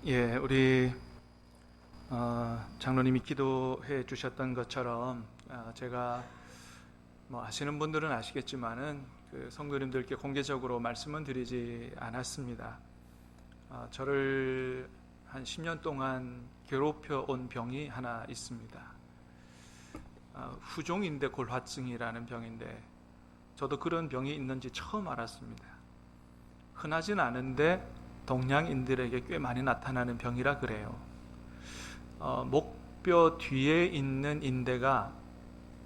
예, 우리 장로님이 기도해 주셨던 것처럼 제가 뭐 아시는 분들은 아시겠지만은 그 성도님들께 공개적으로 말씀은 드리지 않았습니다. 저를 한 10년 동안 괴롭혀 온 병이 하나 있습니다. 후종인대 골화증이라는 병인데 저도 그런 병이 있는지 처음 알았습니다. 흔하진 않은데 동양인들에게 꽤 많이 나타나는 병이라 그래요. 목뼈 뒤에 있는 인대가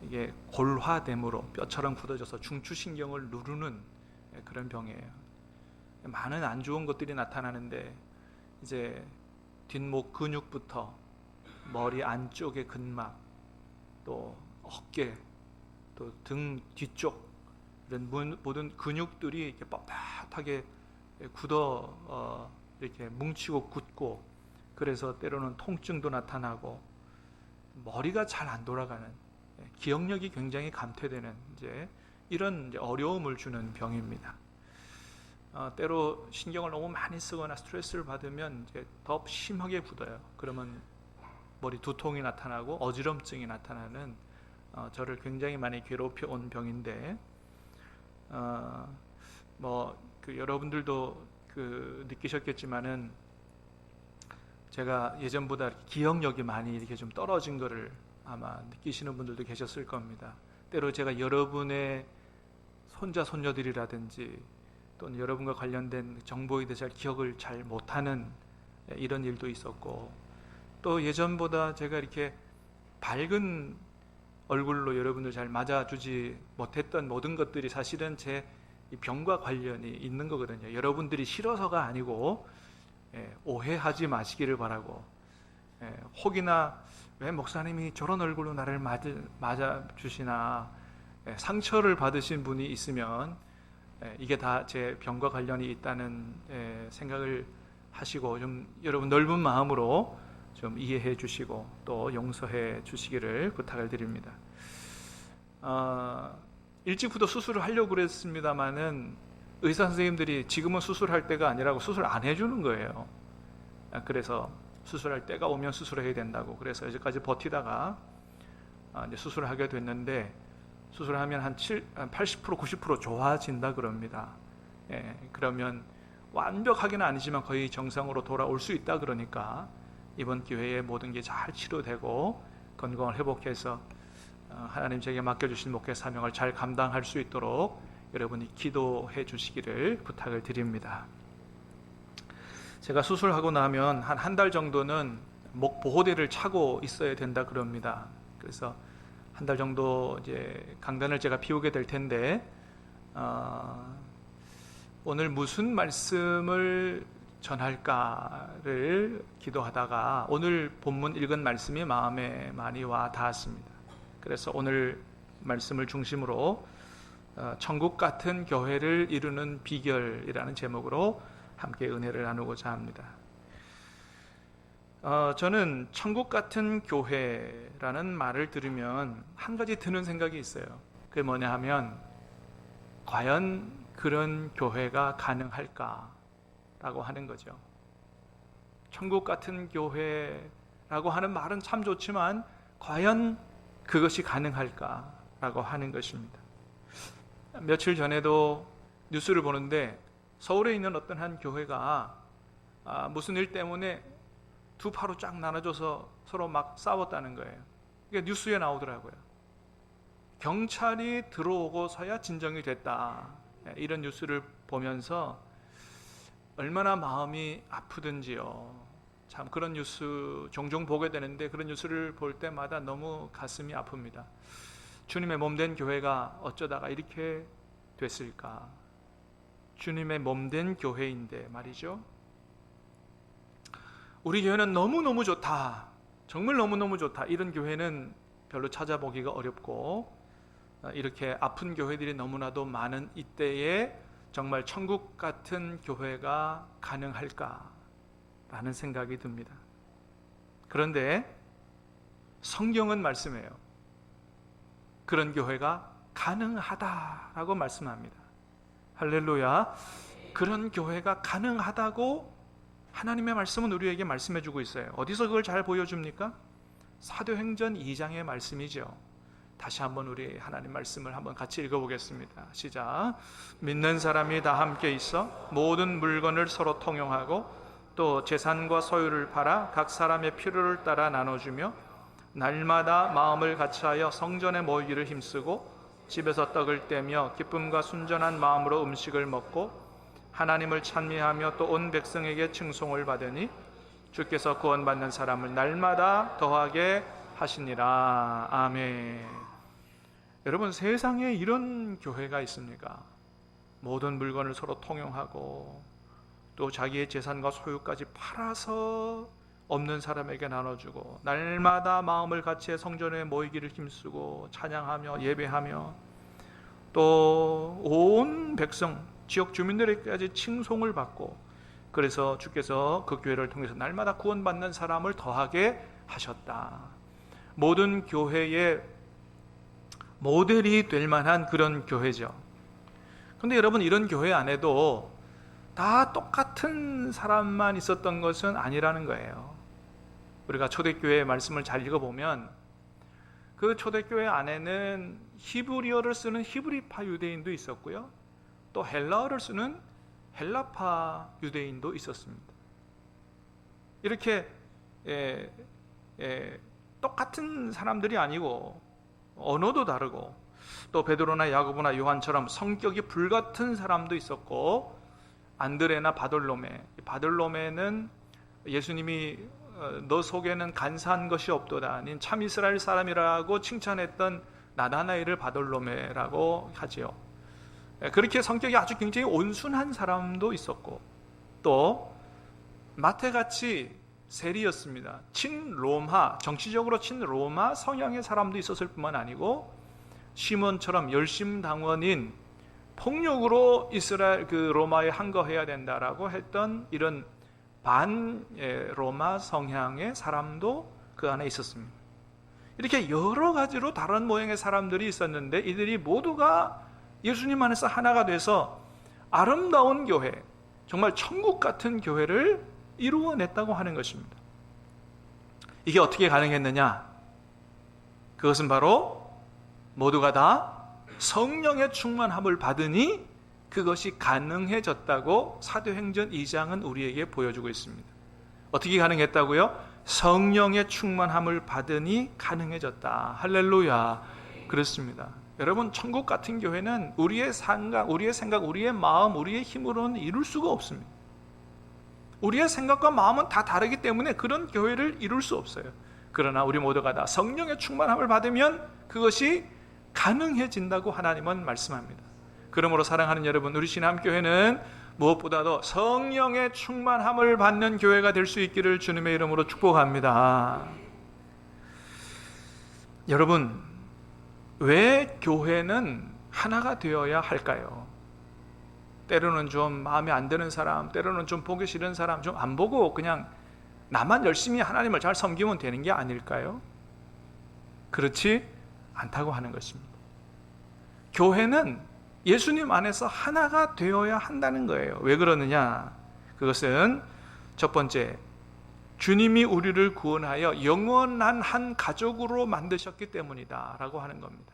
이게 골화됨으로 뼈처럼 굳어져서 중추신경을 누르는 그런 병이에요. 많은 안 좋은 것들이 나타나는데 이제 뒷목 근육부터 머리 안쪽의 근막, 또 어깨, 또 등 뒤쪽 이런 모든 근육들이 이렇게 뻣뻣하게 굳어 이렇게 뭉치고 굳고, 그래서 때로는 통증도 나타나고 머리가 잘 안 돌아가는, 기억력이 굉장히 감퇴되는 이런 어려움을 주는 병입니다. 때로 신경을 너무 많이 쓰거나 스트레스를 받으면 더 심하게 굳어요. 그러면 머리 두통이 나타나고 어지럼증이 나타나는, 저를 굉장히 많이 괴롭혀 온 병인데, 여러분들도 느끼셨겠지만은 제가 예전보다 기억력이 많이 이렇게 좀 떨어진 거를 아마 느끼시는 분들도 계셨을 겁니다. 때로 제가 여러분의 손자 손녀들이라든지 또는 여러분과 관련된 정보에 대해서 기억을 잘 못하는 이런 일도 있었고, 또 예전보다 제가 이렇게 밝은 얼굴로 여러분들 잘 맞아주지 못했던 모든 것들이 사실은 제 병과 관련이 있는 거거든요. 여러분들이 싫어서가 아니고 오해하지 마시기를 바라고, 혹이나 왜 목사님이 저런 얼굴로 나를 맞아주시나 상처를 받으신 분이 있으면 이게 다 제 병과 관련이 있다는 생각을 하시고, 좀 여러분 넓은 마음으로 좀 이해해 주시고 또 용서해 주시기를 부탁을 드립니다. 일찍부터 수술을 하려고 그랬습니다마는 의사 선생님들이 지금은 수술할 때가 아니라고 수술 안 해주는 거예요. 그래서 수술할 때가 오면 수술해야 된다고, 그래서 여기까지 버티다가 이제 수술을 하게 됐는데, 수술하면 한 80% 90% 좋아진다 그럽니다. 그러면 완벽하게는 아니지만 거의 정상으로 돌아올 수 있다 그러니까 이번 기회에 모든 게 잘 치료되고 건강을 회복해서 하나님 제게 맡겨주신 목회 사명을 잘 감당할 수 있도록 여러분이 기도해 주시기를 부탁을 드립니다. 제가 수술하고 나면 한 달 정도는 목 보호대를 차고 있어야 된다 그럽니다. 그래서 한 달 정도 이제 강단을 제가 피우게 될 텐데, 오늘 무슨 말씀을 전할까를 기도하다가 오늘 본문 읽은 말씀이 마음에 많이 와 닿았습니다. 그래서 오늘 말씀을 중심으로 천국 같은 교회를 이루는 비결이라는 제목으로 함께 은혜를 나누고자 합니다. 저는 천국 같은 교회라는 말을 들으면 한 가지 드는 생각이 있어요. 그게 뭐냐 하면, 과연 그런 교회가 가능할까라고 하는 거죠. 천국 같은 교회라고 하는 말은 참 좋지만 과연 그것이 가능할까라고 하는 것입니다. 며칠 전에도 뉴스를 보는데 서울에 있는 어떤 한 교회가 무슨 일 때문에 두 파로 쫙 나눠져서 서로 막 싸웠다는 거예요. 이게 뉴스에 나오더라고요. 경찰이 들어오고서야 진정이 됐다, 이런 뉴스를 보면서 얼마나 마음이 아프든지요. 참 그런 뉴스 종종 보게 되는데, 그런 뉴스를 볼 때마다 너무 가슴이 아픕니다. 주님의 몸된 교회가 어쩌다가 이렇게 됐을까? 주님의 몸된 교회인데 말이죠. 우리 교회는 너무너무 좋다, 정말 너무너무 좋다, 이런 교회는 별로 찾아보기가 어렵고, 이렇게 아픈 교회들이 너무나도 많은 이때에 정말 천국 같은 교회가 가능할까라는 생각이 듭니다. 그런데 성경은 말씀해요. 그런 교회가 가능하다라고 말씀합니다. 할렐루야. 그런 교회가 가능하다고 하나님의 말씀은 우리에게 말씀해 주고 있어요. 어디서 그걸 잘 보여줍니까? 사도행전 2장의 말씀이죠. 다시 한번 우리 하나님 말씀을 한번 같이 읽어보겠습니다. 시작. 믿는 사람이 다 함께 있어 모든 물건을 서로 통용하고 또 재산과 소유를 팔아 각 사람의 필요를 따라 나눠주며 날마다 마음을 같이하여 성전에 모이기를 힘쓰고 집에서 떡을 떼며 기쁨과 순전한 마음으로 음식을 먹고 하나님을 찬미하며 또 온 백성에게 칭송을 받으니 주께서 구원받는 사람을 날마다 더하게 하시니라. 아멘. 여러분, 세상에 이런 교회가 있습니까? 모든 물건을 서로 통용하고 또 자기의 재산과 소유까지 팔아서 없는 사람에게 나눠주고 날마다 마음을 같이해 성전에 모이기를 힘쓰고 찬양하며 예배하며 또 온 백성 지역 주민들에게까지 칭송을 받고 그래서 주께서 그 교회를 통해서 날마다 구원받는 사람을 더하게 하셨다. 모든 교회의 모델이 될 만한 그런 교회죠. 그런데 여러분, 이런 교회 안에도 다 똑같은 사람만 있었던 것은 아니라는 거예요. 우리가 초대교회의 말씀을 잘 읽어보면 그 초대교회 안에는 히브리어를 쓰는 히브리파 유대인도 있었고요, 또 헬라어를 쓰는 헬라파 유대인도 있었습니다. 이렇게 똑같은 사람들이 아니고 언어도 다르고 또 베드로나 야고보나 요한처럼 성격이 불같은 사람도 있었고, 안드레나 바돌로메는 예수님이 너 속에는 간사한 것이 없도다 아닌 참 이스라엘 사람이라고 칭찬했던 나다나엘을 바돌로메라고 하지요. 그렇게 성격이 아주 굉장히 온순한 사람도 있었고, 또 마태같이 세리였습니다. 친로마, 정치적으로 친로마 성향의 사람도 있었을 뿐만 아니고 시몬처럼 열심당원인 폭력으로 이스라엘 그 로마에 항거해야 된다라고 했던 이런 반 로마 성향의 사람도 그 안에 있었습니다. 이렇게 여러 가지로 다른 모양의 사람들이 있었는데 이들이 모두가 예수님 안에서 하나가 돼서 아름다운 교회, 정말 천국 같은 교회를 이루어냈다고 하는 것입니다. 이게 어떻게 가능했느냐? 그것은 바로 모두가 다 성령의 충만함을 받으니 그것이 가능해졌다고 사도행전 2장은 우리에게 보여주고 있습니다. 어떻게 가능했다고요? 성령의 충만함을 받으니 가능해졌다. 할렐루야. 그렇습니다. 여러분, 천국 같은 교회는 우리의 생각, 우리의 마음, 우리의 힘으로는 이룰 수가 없습니다. 우리의 생각과 마음은 다 다르기 때문에 그런 교회를 이룰 수 없어요. 그러나 우리 모두가 다 성령의 충만함을 받으면 그것이 가능해진다고 하나님은 말씀합니다. 그러므로 사랑하는 여러분, 우리 신함교회는 무엇보다도 성령의 충만함을 받는 교회가 될 수 있기를 주님의 이름으로 축복합니다. 여러분, 왜 교회는 하나가 되어야 할까요? 때로는 좀 마음에 안 드는 사람, 때로는 좀 보기 싫은 사람 좀 안 보고 그냥 나만 열심히 하나님을 잘 섬기면 되는 게 아닐까요? 그렇지 않다고 하는 것입니다. 교회는 예수님 안에서 하나가 되어야 한다는 거예요. 왜 그러느냐? 그것은 첫 번째, 주님이 우리를 구원하여 영원한 한 가족으로 만드셨기 때문이다 라고 하는 겁니다.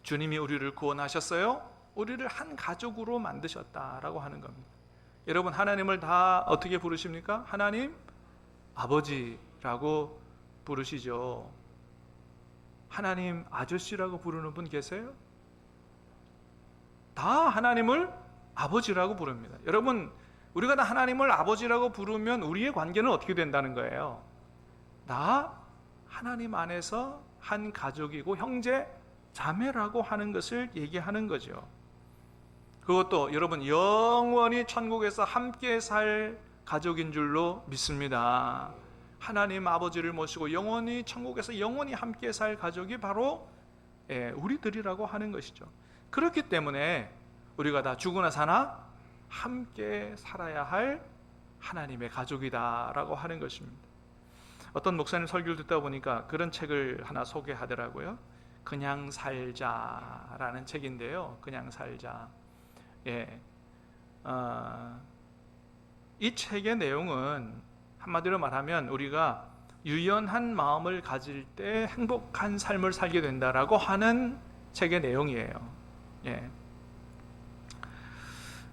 주님이 우리를 구원하셨어요? 우리를 한 가족으로 만드셨다라고 하는 겁니다. 여러분, 하나님을 다 어떻게 부르십니까? 하나님 아버지라고 부르시죠. 하나님 아저씨라고 부르는 분 계세요? 다 하나님을 아버지라고 부릅니다. 여러분, 우리가 다 하나님을 아버지라고 부르면 우리의 관계는 어떻게 된다는 거예요? 다 하나님 안에서 한 가족이고 형제 자매라고 하는 것을 얘기하는 거죠. 그것도 여러분 영원히 천국에서 함께 살 가족인 줄로 믿습니다. 하나님 아버지를 모시고 영원히 천국에서 영원히 함께 살 가족이 바로 우리들이라고 하는 것이죠. 그렇기 때문에 우리가 다 죽으나 사나 함께 살아야 할 하나님의 가족이다라고 하는 것입니다. 어떤 목사님 설교를 듣다 보니까 그런 책을 하나 소개하더라고요. 그냥 살자라는 책인데요. 그냥 살자. 이 책의 내용은 한마디로 말하면 우리가 유연한 마음을 가질 때 행복한 삶을 살게 된다라고 하는 책의 내용이에요. 예.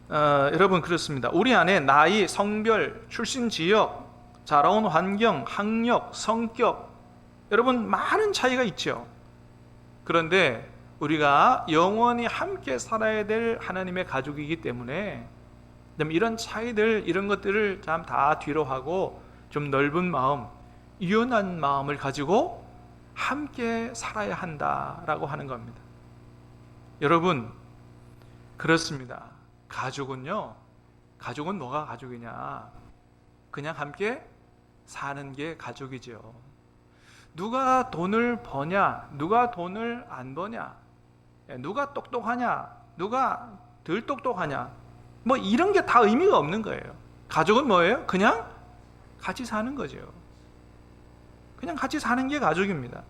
여러분 그렇습니다. 우리 안에 나이, 성별, 출신 지역, 자라온 환경, 학력, 성격, 여러분 많은 차이가 있죠. 그런데 우리가 영원히 함께 살아야 될 하나님의 가족이기 때문에 이런 차이들, 이런 것들을 참 다 뒤로 하고 좀 넓은 마음, 유연한 마음을 가지고 함께 살아야 한다라고 하는 겁니다. 여러분 그렇습니다. 가족은요, 가족은 뭐가 가족이냐? 그냥 함께 사는 게 가족이죠. 누가 돈을 버냐, 누가 돈을 안 버냐, 누가 똑똑하냐, 누가 덜 똑똑하냐, 뭐 이런 게 다 의미가 없는 거예요. 가족은 뭐예요? 그냥 같이 사는 거죠. 그냥 같이 사는 게 가족입니다.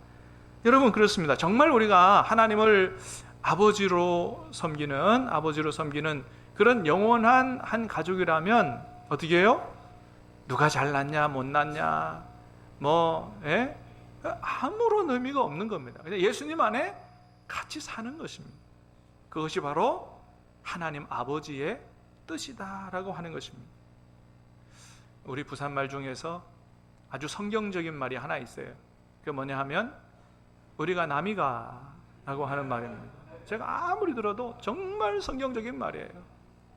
여러분 그렇습니다. 정말 우리가 하나님을 아버지로 섬기는 그런 영원한 한 가족이라면 어떻게 해요? 누가 잘났냐 못났냐 아무런 의미가 없는 겁니다. 그냥 예수님 안에 같이 사는 것입니다. 그것이 바로 하나님 아버지의 뜻이다라고 하는 것입니다. 우리 부산말 중에서 아주 성경적인 말이 하나 있어요. 그게 뭐냐 하면 우리가 남이가 라고 하는 말입니다. 제가 아무리 들어도 정말 성경적인 말이에요.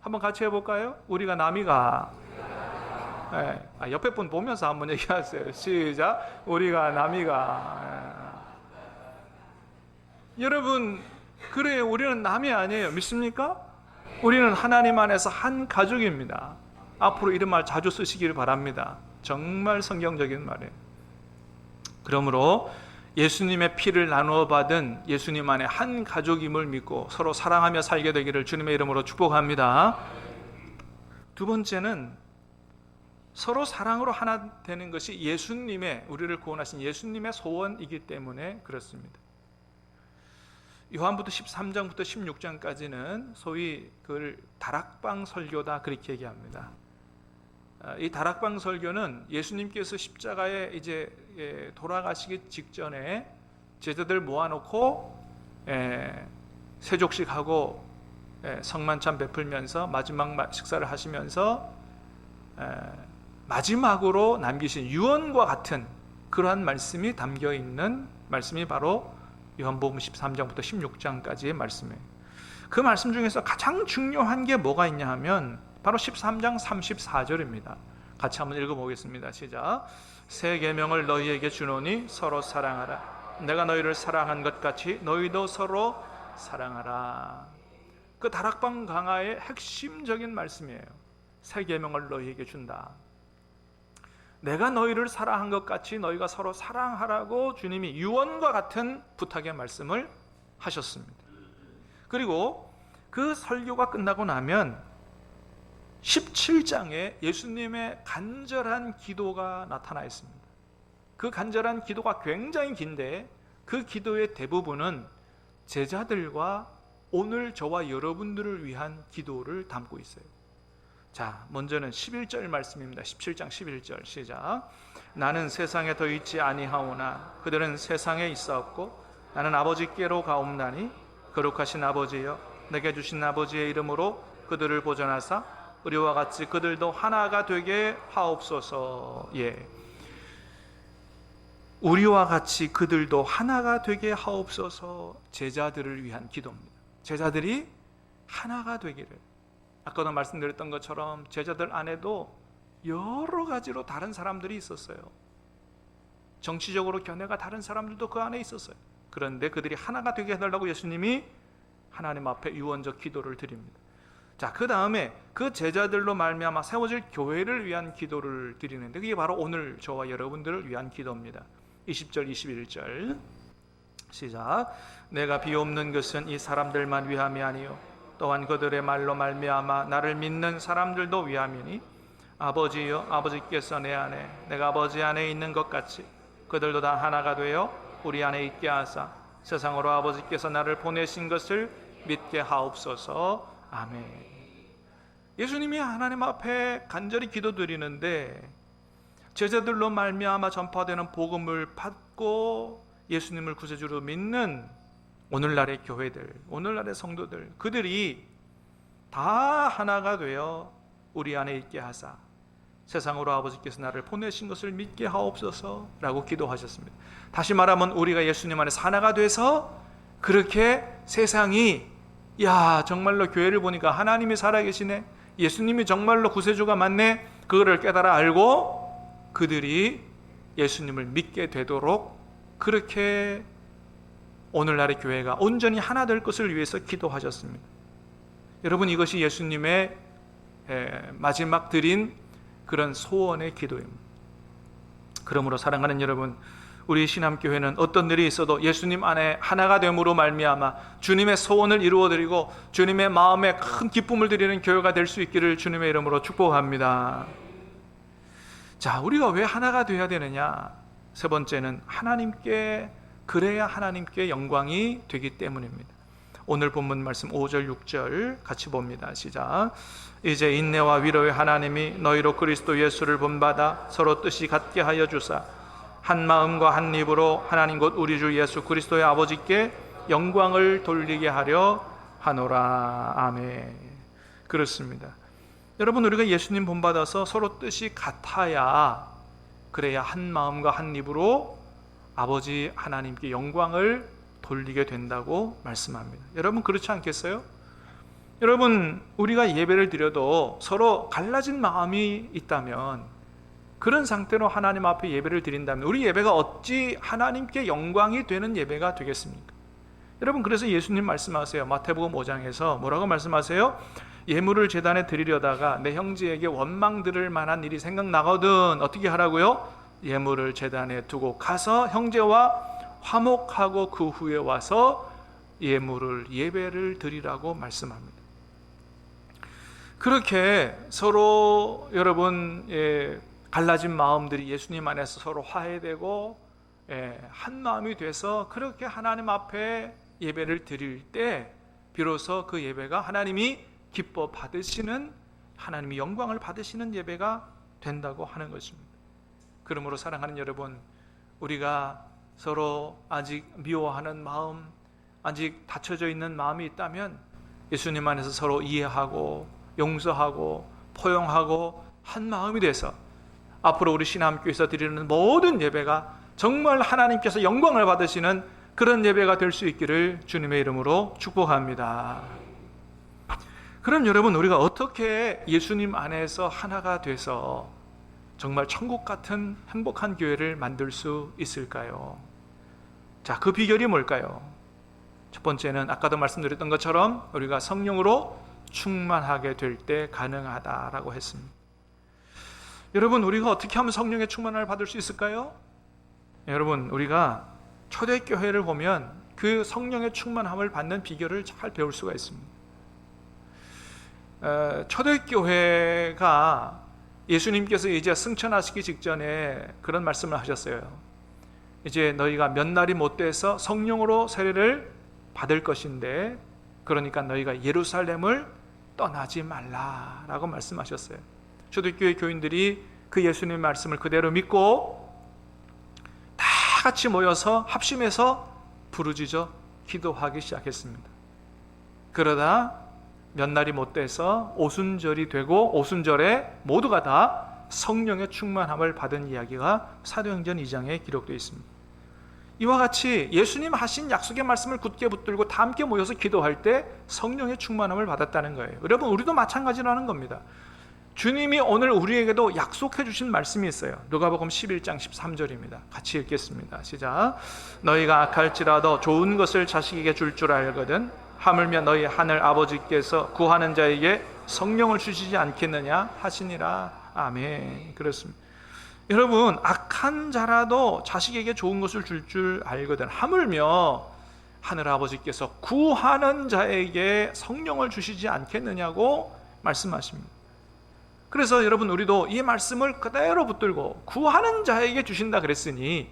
한번 같이 해볼까요? 우리가 남이가. 네. 옆에 분 보면서 한번 얘기하세요. 시작. 우리가 남이가. 네. 여러분 그래요. 우리는 남이 아니에요. 믿습니까? 우리는 하나님 안에서 한 가족입니다. 앞으로 이런 말 자주 쓰시기를 바랍니다. 정말 성경적인 말이에요. 그러므로 예수님의 피를 나누어 받은 예수님 안에 한 가족임을 믿고 서로 사랑하며 살게 되기를 주님의 이름으로 축복합니다. 두 번째는 서로 사랑으로 하나 되는 것이 예수님의, 우리를 구원하신 예수님의 소원이기 때문에 그렇습니다. 요한부터 13장부터 16장까지는 소위 그걸 다락방 설교다 그렇게 얘기합니다. 이 다락방 설교는 예수님께서 십자가에 이제 돌아가시기 직전에 제자들 모아놓고 세족식 하고 성만찬 베풀면서 마지막 식사를 하시면서 마지막으로 남기신 유언과 같은 그러한 말씀이 담겨 있는 말씀이 바로 요한복음 13장부터 16장까지의 말씀이에요. 그 말씀 중에서 가장 중요한 게 뭐가 있냐 하면 바로 13장 34절입니다. 같이 한번 읽어보겠습니다. 시작. 새 계명을 너희에게 주노니 서로 사랑하라. 내가 너희를 사랑한 것 같이 너희도 서로 사랑하라. 그 다락방 강화의 핵심적인 말씀이에요. 새 계명을 너희에게 준다. 내가 너희를 사랑한 것 같이 너희가 서로 사랑하라고 주님이 유언과 같은 부탁의 말씀을 하셨습니다. 그리고 그 설교가 끝나고 나면 17장에 예수님의 간절한 기도가 나타나 있습니다. 그 간절한 기도가 굉장히 긴데 그 기도의 대부분은 제자들과 오늘 저와 여러분들을 위한 기도를 담고 있어요. 자, 먼저는 11절 말씀입니다. 17장 11절 시작. 나는 세상에 더 있지 아니하오나 그들은 세상에 있사옵고 나는 아버지께로 가옵나니 거룩하신 아버지여 내게 주신 아버지의 이름으로 그들을 보존하사 우리와 같이 그들도 하나가 되게 하옵소서. 예, 우리와 같이 그들도 하나가 되게 하옵소서. 제자들을 위한 기도입니다. 제자들이 하나가 되기를. 아까도 말씀드렸던 것처럼 제자들 안에도 여러 가지로 다른 사람들이 있었어요. 정치적으로 견해가 다른 사람들도 그 안에 있었어요. 그런데 그들이 하나가 되게 해달라고 예수님이 하나님 앞에 유언적 기도를 드립니다. 자, 그 다음에 그 제자들로 말미암아 세워질 교회를 위한 기도를 드리는데 그게 바로 오늘 저와 여러분들을 위한 기도입니다. 20절 21절 시작. 내가 비옵는 것은 이 사람들만 위함이 아니요 또한 그들의 말로 말미암아 나를 믿는 사람들도 위함이니 아버지여 아버지께서 내 안에 내가 아버지 안에 있는 것 같이 그들도 다 하나가 되어 우리 안에 있게 하사 세상으로 아버지께서 나를 보내신 것을 믿게 하옵소서. 아멘. 예수님이 하나님 앞에 간절히 기도드리는데 제자들로 말미암아 전파되는 복음을 받고 예수님을 구세주로 믿는 오늘날의 교회들, 오늘날의 성도들, 그들이 다 하나가 되어 우리 안에 있게 하사 세상으로 아버지께서 나를 보내신 것을 믿게 하옵소서 라고 기도하셨습니다. 다시 말하면 우리가 예수님 안에서 하나가 돼서 그렇게 세상이 야 정말로 교회를 보니까 하나님이 살아계시네, 예수님이 정말로 구세주가 맞네, 그거를 깨달아 알고 그들이 예수님을 믿게 되도록 그렇게 오늘날의 교회가 온전히 하나 될 것을 위해서 기도하셨습니다. 여러분, 이것이 예수님의 마지막 드린 그런 소원의 기도입니다. 그러므로 사랑하는 여러분, 우리 신함교회는 어떤 일이 있어도 예수님 안에 하나가 됨으로 말미암아 주님의 소원을 이루어드리고 주님의 마음에 큰 기쁨을 드리는 교회가 될 수 있기를 주님의 이름으로 축복합니다. 자, 우리가 왜 하나가 되어야 되느냐? 세 번째는 하나님께, 그래야 하나님께 영광이 되기 때문입니다. 오늘 본문 말씀 5절 6절 같이 봅니다. 시작. 이제 인내와 위로의 하나님이 너희로 그리스도 예수를 본받아 서로 뜻이 같게 하여 주사 한 마음과 한 입으로 하나님 곧 우리 주 예수 그리스도의 아버지께 영광을 돌리게 하려 하노라. 아멘. 그렇습니다. 여러분, 우리가 예수님 본받아서 서로 뜻이 같아야, 그래야 한 마음과 한 입으로 아버지 하나님께 영광을 돌리게 된다고 말씀합니다. 여러분, 그렇지 않겠어요? 여러분, 우리가 예배를 드려도 서로 갈라진 마음이 있다면, 그런 상태로 하나님 앞에 예배를 드린다면 우리 예배가 어찌 하나님께 영광이 되는 예배가 되겠습니까? 여러분, 그래서 예수님 말씀하세요. 마태복음 5장에서 뭐라고 말씀하세요? 예물을 제단에 드리려다가 내 형제에게 원망 들을 만한 일이 생각나거든 어떻게 하라고요? 예물을 제단에 두고 가서 형제와 화목하고 그 후에 와서 예배를 드리라고 말씀합니다. 그렇게 서로 여러분 갈라진 마음들이 예수님 안에서 서로 화해되고 한 마음이 돼서 그렇게 하나님 앞에 예배를 드릴 때 비로소 그 예배가 하나님이 기뻐 받으시는, 하나님이 영광을 받으시는 예배가 된다고 하는 것입니다. 그러므로 사랑하는 여러분, 우리가 서로 아직 미워하는 마음, 아직 닫혀져 있는 마음이 있다면 예수님 안에서 서로 이해하고 용서하고 포용하고 한 마음이 돼서 앞으로 우리 신함교회에서 드리는 모든 예배가 정말 하나님께서 영광을 받으시는 그런 예배가 될 수 있기를 주님의 이름으로 축복합니다. 그럼 여러분, 우리가 어떻게 예수님 안에서 하나가 돼서 정말 천국 같은 행복한 교회를 만들 수 있을까요? 자, 그 비결이 뭘까요? 첫 번째는 아까도 말씀드렸던 것처럼 우리가 성령으로 충만하게 될 때 가능하다라고 했습니다. 여러분, 우리가 어떻게 하면 성령의 충만을 받을 수 있을까요? 여러분, 우리가 초대교회를 보면 그 성령의 충만함을 받는 비결을 잘 배울 수가 있습니다. 초대교회가 예수님께서 이제 승천하시기 직전에 그런 말씀을 하셨어요. 이제 너희가 몇 날이 못 돼서 성령으로 세례를 받을 것인데, 그러니까 너희가 예루살렘을 떠나지 말라라고 말씀하셨어요. 초대교회 교인들이 그 예수님의 말씀을 그대로 믿고 다 같이 모여서 합심해서 부르짖어 기도하기 시작했습니다. 그러다 몇 날이 못 돼서 오순절이 되고 오순절에 모두가 다 성령의 충만함을 받은 이야기가 사도행전 2장에 기록되어 있습니다. 이와 같이 예수님 하신 약속의 말씀을 굳게 붙들고 다 함께 모여서 기도할 때 성령의 충만함을 받았다는 거예요. 여러분, 우리도 마찬가지라는 겁니다. 주님이 오늘 우리에게도 약속해 주신 말씀이 있어요. 누가복음 11장 13절입니다. 같이 읽겠습니다. 시작. 너희가 악할지라도 좋은 것을 자식에게 줄 줄 알거든 하물며 너희 하늘 아버지께서 구하는 자에게 성령을 주시지 않겠느냐 하시니라. 아멘. 그렇습니다. 여러분, 악한 자라도 자식에게 좋은 것을 줄 줄 알거든 하물며 하늘 아버지께서 구하는 자에게 성령을 주시지 않겠느냐고 말씀하십니다. 그래서 여러분, 우리도 이 말씀을 그대로 붙들고 구하는 자에게 주신다 그랬으니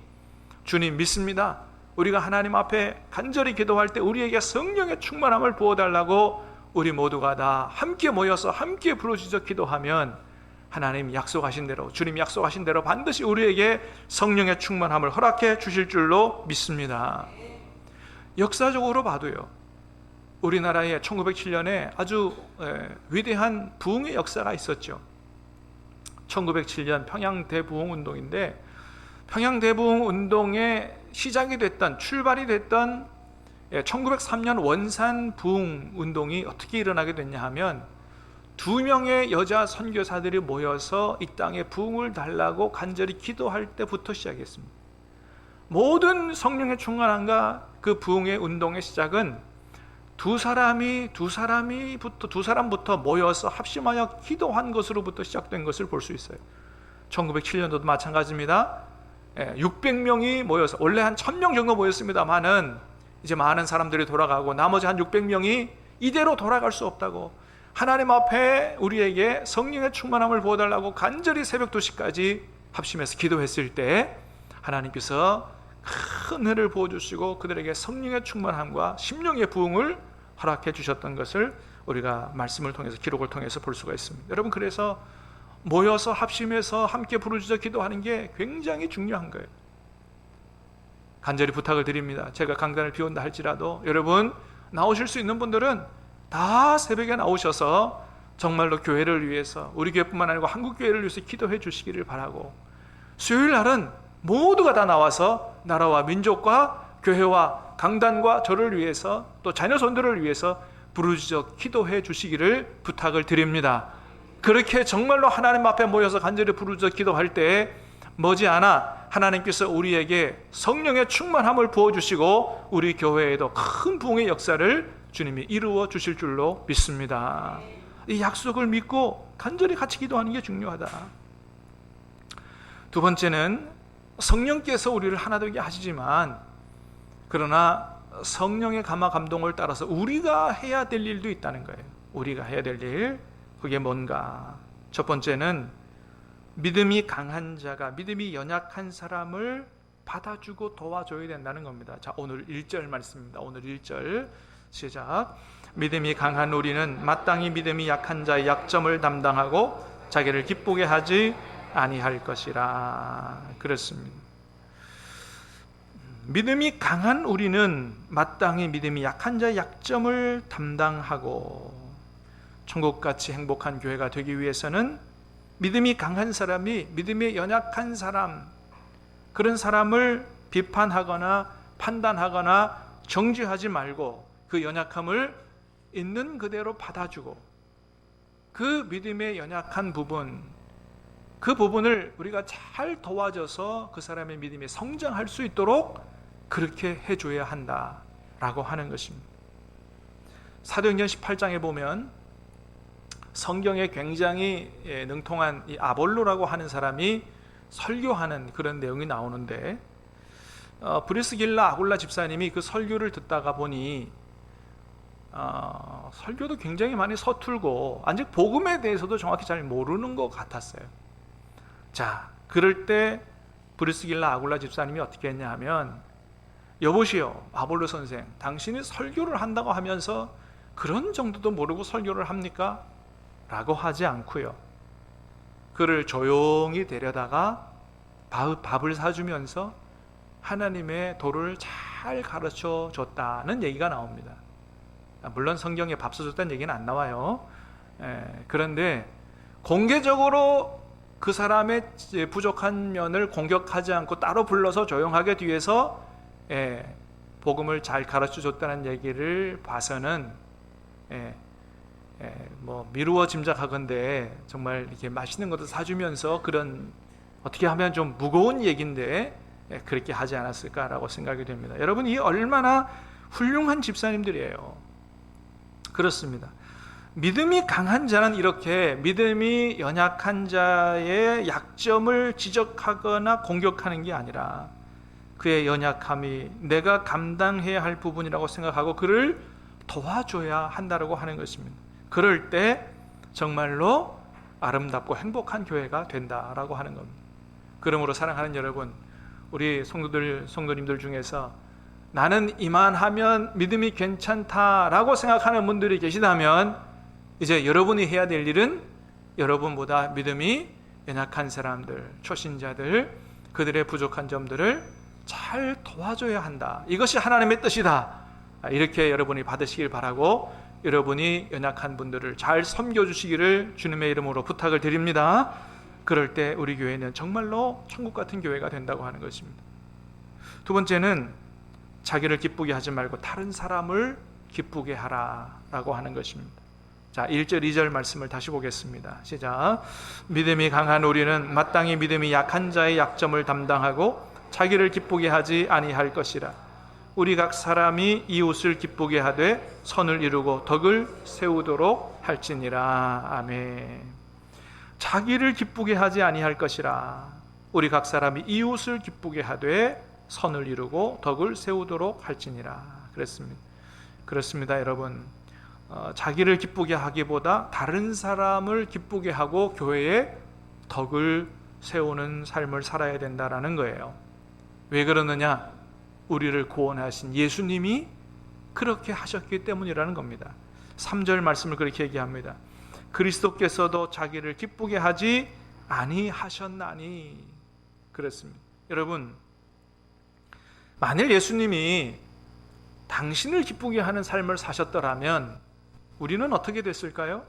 주님 믿습니다. 우리가 하나님 앞에 간절히 기도할 때 우리에게 성령의 충만함을 부어달라고 우리 모두가 다 함께 모여서 함께 부르짖어 기도하면 하나님 약속하신 대로, 주님 약속하신 대로 반드시 우리에게 성령의 충만함을 허락해 주실 줄로 믿습니다. 역사적으로 봐도요, 우리나라에 1907년에 아주 위대한 부흥의 역사가 있었죠. 1907년 평양대부흥운동인데, 평양대부흥운동의 시작이 됐던, 출발이 됐던 1903년 원산부흥운동이 어떻게 일어나게 됐냐 하면, 2명의 여자 선교사들이 모여서 이 땅에 부흥을 달라고 간절히 기도할 때부터 시작했습니다. 모든 성령의 충만함과 그 부흥의 운동의 시작은 두 사람부터 모여서 합심하여 기도한 것으로부터 시작된 것을 볼 수 있어요. 1907년도도 마찬가지입니다. 600명이 모여서, 원래 한 1000명 정도 모였습니다만은 이제 많은 사람들이 돌아가고 나머지 한 600명이 이대로 돌아갈 수 없다고 하나님 앞에 우리에게 성령의 충만함을 부어달라고 간절히 새벽 2시까지 합심해서 기도했을 때 하나님께서 큰 은혜를 부어주시고 그들에게 성령의 충만함과 심령의 부흥을 허락해 주셨던 것을 우리가 말씀을 통해서, 기록을 통해서 볼 수가 있습니다. 여러분, 그래서 모여서 합심해서 함께 부르짖어 기도하는 게 굉장히 중요한 거예요. 간절히 부탁을 드립니다. 제가 강단을 비운다 할지라도 여러분, 나오실 수 있는 분들은 다 새벽에 나오셔서 정말로 교회를 위해서, 우리 교회뿐만 아니고 한국 교회를 위해서 기도해 주시기를 바라고, 수요일 날은 모두가 다 나와서 나라와 민족과 교회와 강단과 저를 위해서, 또 자녀손들을 위해서 부르짖어 기도해 주시기를 부탁을 드립니다. 그렇게 정말로 하나님 앞에 모여서 간절히 부르짖어 기도할 때 머지않아 하나님께서 우리에게 성령의 충만함을 부어주시고 우리 교회에도 큰 부흥의 역사를 주님이 이루어 주실 줄로 믿습니다. 이 약속을 믿고 간절히 같이 기도하는 게 중요하다. 두 번째는, 성령께서 우리를 하나 되게 하시지만, 그러나 성령의 감화 감동을 따라서 우리가 해야 될 일도 있다는 거예요. 우리가 해야 될 일, 그게 뭔가? 첫 번째는 믿음이 강한 자가 믿음이 연약한 사람을 받아주고 도와줘야 된다는 겁니다. 자, 오늘 1절 말씀입니다. 오늘 1절 시작. 믿음이 강한 우리는 마땅히 믿음이 약한 자의 약점을 담당하고 자기를 기쁘게 하지 아니할 것이라. 그렇습니다. 믿음이 강한 우리는 마땅히 믿음이 약한 자의 약점을 담당하고, 천국같이 행복한 교회가 되기 위해서는 믿음이 강한 사람이 믿음이 연약한 사람, 그런 사람을 비판하거나 판단하거나 정죄하지 말고 그 연약함을 있는 그대로 받아주고, 그 믿음의 연약한 부분, 그 부분을 우리가 잘 도와줘서 그 사람의 믿음이 성장할 수 있도록 그렇게 해줘야 한다라고 하는 것입니다. 사도행전 18장에 보면 성경에 굉장히 능통한 이 아볼로라고 하는 사람이 설교하는 그런 내용이 나오는데, 브리스길라 아굴라 집사님이 그 설교를 듣다가 보니 설교도 굉장히 많이 서툴고 아직 복음에 대해서도 정확히 잘 모르는 것 같았어요. 자, 그럴 때 브리스길라 아굴라 집사님이 어떻게 했냐 하면, 여보시오 아볼로 선생, 당신이 설교를 한다고 하면서 그런 정도도 모르고 설교를 합니까? 라고 하지 않고요, 그를 조용히 데려다가 밥을 사주면서 하나님의 도를 잘 가르쳐 줬다는 얘기가 나옵니다. 물론 성경에 밥 사줬다는 얘기는 안 나와요. 그런데 공개적으로 그 사람의 부족한 면을 공격하지 않고 따로 불러서 조용하게 뒤에서 복음을 잘 가르쳐 줬다는 얘기를 봐서는 뭐 미루어 짐작하건대 정말 이렇게 맛있는 것도 사주면서 그런, 어떻게 하면 좀 무거운 얘기인데 그렇게 하지 않았을까라고 생각이 됩니다. 여러분, 이 얼마나 훌륭한 집사님들이에요. 그렇습니다. 믿음이 강한 자는 이렇게 믿음이 연약한 자의 약점을 지적하거나 공격하는 게 아니라 그의 연약함이 내가 감당해야 할 부분이라고 생각하고 그를 도와줘야 한다고 하는 것입니다. 그럴 때 정말로 아름답고 행복한 교회가 된다라고 하는 겁니다. 그러므로 사랑하는 여러분, 우리 성도님들 중에서 나는 이만하면 믿음이 괜찮다라고 생각하는 분들이 계시다면 이제 여러분이 해야 될 일은 여러분보다 믿음이 연약한 사람들, 초신자들, 그들의 부족한 점들을 잘 도와줘야 한다. 이것이 하나님의 뜻이다. 이렇게 여러분이 받으시길 바라고 여러분이 연약한 분들을 잘 섬겨주시기를 주님의 이름으로 부탁을 드립니다. 그럴 때 우리 교회는 정말로 천국 같은 교회가 된다고 하는 것입니다. 두 번째는 자기를 기쁘게 하지 말고 다른 사람을 기쁘게 하라라고 하는 것입니다. 자, 1절 2절 말씀을 다시 보겠습니다. 시작. 믿음이 강한 우리는 마땅히 믿음이 약한 자의 약점을 담당하고 자기를 기쁘게 하지 아니할 것이라. 우리 각 사람이 이웃을 기쁘게 하되 선을 이루고 덕을 세우도록 할지니라. 아멘. 자기를 기쁘게 하지 아니할 것이라. 우리 각 사람이 이웃을 기쁘게 하되 선을 이루고 덕을 세우도록 할지니라. 그렇습니다, 여러분. 자기를 기쁘게 하기보다 다른 사람을 기쁘게 하고 교회에 덕을 세우는 삶을 살아야 된다라는 거예요. 왜 그러느냐? 우리를 구원하신 예수님이 그렇게 하셨기 때문이라는 겁니다. 3절 말씀을 그렇게 얘기합니다. 그리스도께서도 자기를 기쁘게 하지 아니하셨나니. 그렇습니다. 여러분, 만일 예수님이 당신을 기쁘게 하는 삶을 사셨더라면 우리는 어떻게 됐을까요?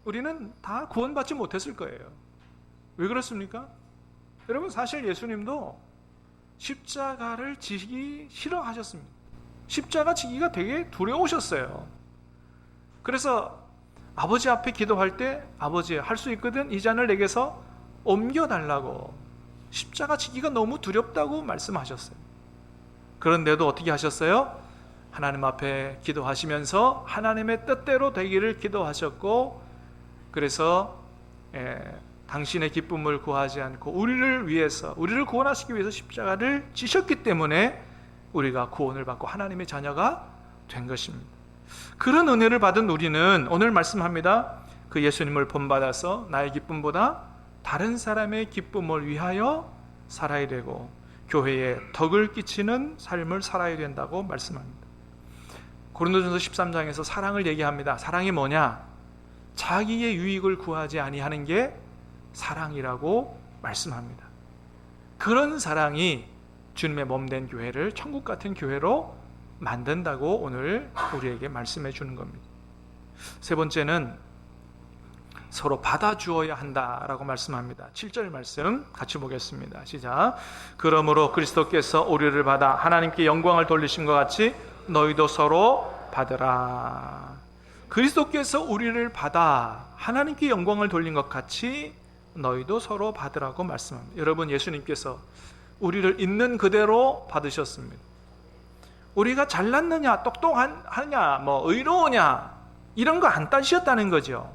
우리는 다 구원받지 못했을 거예요. 왜 그렇습니까? 여러분, 사실 예수님도 십자가를 지기 싫어하셨습니다. 십자가 지기가 되게 두려우셨어요. 그래서 아버지 앞에 기도할 때 아버지, 할 수 있거든 이 잔을 내게서 옮겨달라고, 십자가 지기가 너무 두렵다고 말씀하셨어요. 그런데도 어떻게 하셨어요? 하나님 앞에 기도하시면서 하나님의 뜻대로 되기를 기도하셨고, 그래서 당신의 기쁨을 구하지 않고 우리를 위해서, 우리를 구원하시기 위해서 십자가를 지셨기 때문에 우리가 구원을 받고 하나님의 자녀가 된 것입니다. 그런 은혜를 받은 우리는 오늘 말씀합니다. 그 예수님을 본받아서 나의 기쁨보다 다른 사람의 기쁨을 위하여 살아야 되고 교회에 덕을 끼치는 삶을 살아야 된다고 말씀합니다. 고린도전서 13장에서 사랑을 얘기합니다. 사랑이 뭐냐? 자기의 유익을 구하지 아니하는 게 사랑이라고 말씀합니다. 그런 사랑이 주님의 몸된 교회를 천국 같은 교회로 만든다고 오늘 우리에게 말씀해 주는 겁니다. 세 번째는 서로 받아주어야 한다라고 말씀합니다. 7절 말씀 같이 보겠습니다. 시작. 그러므로 그리스도께서 우리를 받아 하나님께 영광을 돌리신 것 같이 너희도 서로 받으라. 그리스도께서 우리를 받아 하나님께 영광을 돌린 것 같이 너희도 서로 받으라고 말씀합니다. 여러분, 예수님께서 우리를 있는 그대로 받으셨습니다. 우리가 잘났느냐, 똑똑하냐, 의로우냐 이런 거 안 따지셨다는 거죠.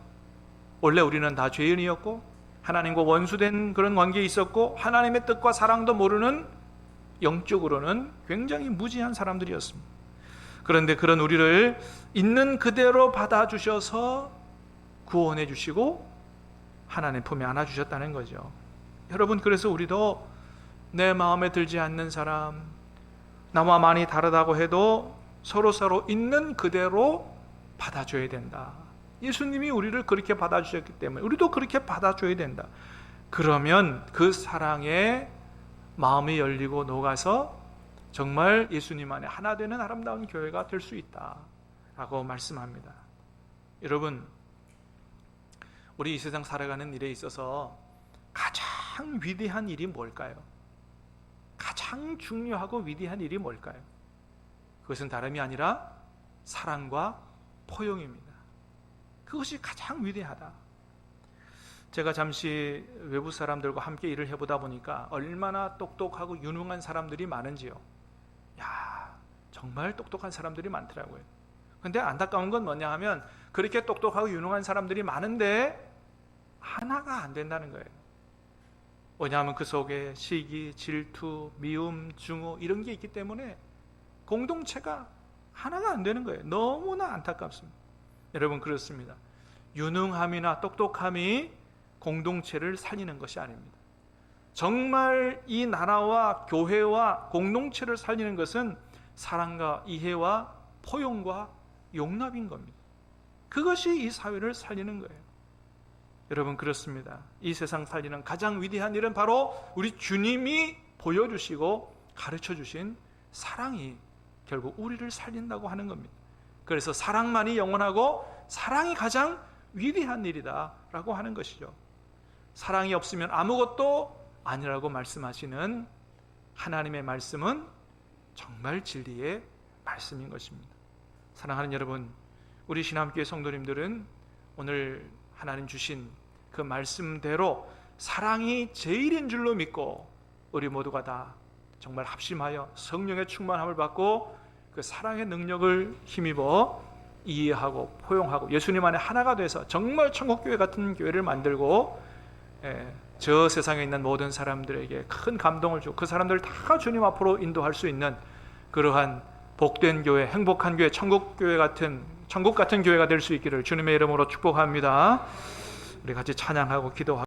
원래 우리는 다 죄인이었고 하나님과 원수된 그런 관계에 있었고 하나님의 뜻과 사랑도 모르는, 영적으로는 굉장히 무지한 사람들이었습니다. 그런데 그런 우리를 있는 그대로 받아주셔서 구원해 주시고 하나님 품에 안아주셨다는 거죠. 여러분, 그래서 우리도 내 마음에 들지 않는 사람, 나와 많이 다르다고 해도 서로 있는 그대로 받아줘야 된다. 예수님이 우리를 그렇게 받아주셨기 때문에 우리도 그렇게 받아줘야 된다. 그러면 그 사랑에 마음이 열리고 녹아서 정말 예수님 안에 하나 되는 아름다운 교회가 될 수 있다라고 말씀합니다. 여러분, 우리 이 세상 살아가는 일에 있어서 가장 위대한 일이 뭘까요? 가장 중요하고 위대한 일이 뭘까요? 그것은 다름이 아니라 사랑과 포용입니다. 그것이 가장 위대하다. 제가 잠시 외부 사람들과 함께 일을 해보다 보니까 얼마나 똑똑하고 유능한 사람들이 많은지요. 정말 똑똑한 사람들이 많더라고요. 근데 안타까운 건 뭐냐 하면 그렇게 똑똑하고 유능한 사람들이 많은데 하나가 안 된다는 거예요. 왜냐하면 그 속에 시기, 질투, 미움, 증오 이런 게 있기 때문에 공동체가 하나가 안 되는 거예요. 너무나 안타깝습니다. 여러분, 그렇습니다. 유능함이나 똑똑함이 공동체를 살리는 것이 아닙니다. 정말 이 나라와 교회와 공동체를 살리는 것은 사랑과 이해와 포용과 용납인 겁니다. 그것이 이 사회를 살리는 거예요. 여러분, 그렇습니다. 이 세상 살리는 가장 위대한 일은 바로 우리 주님이 보여주시고 가르쳐주신 사랑이 결국 우리를 살린다고 하는 겁니다. 그래서 사랑만이 영원하고 사랑이 가장 위대한 일이다 라고 하는 것이죠. 사랑이 없으면 아무것도 아니라고 말씀하시는 하나님의 말씀은 정말 진리의 말씀인 것입니다. 사랑하는 여러분, 우리 신함교회 성도님들은 오늘 하나님 주신 그 말씀대로 사랑이 제일인 줄로 믿고 우리 모두가 다 정말 합심하여 성령의 충만함을 받고 그 사랑의 능력을 힘입어 이해하고 포용하고 예수님 안에 하나가 돼서 정말 천국교회 같은 교회를 만들고 저 세상에 있는 모든 사람들에게 큰 감동을 주고 그 사람들을 다 주님 앞으로 인도할 수 있는 그러한 복된 교회, 행복한 교회, 천국 같은 교회가 될 수 있기를 주님의 이름으로 축복합니다. 우리 같이 찬양하고 기도하고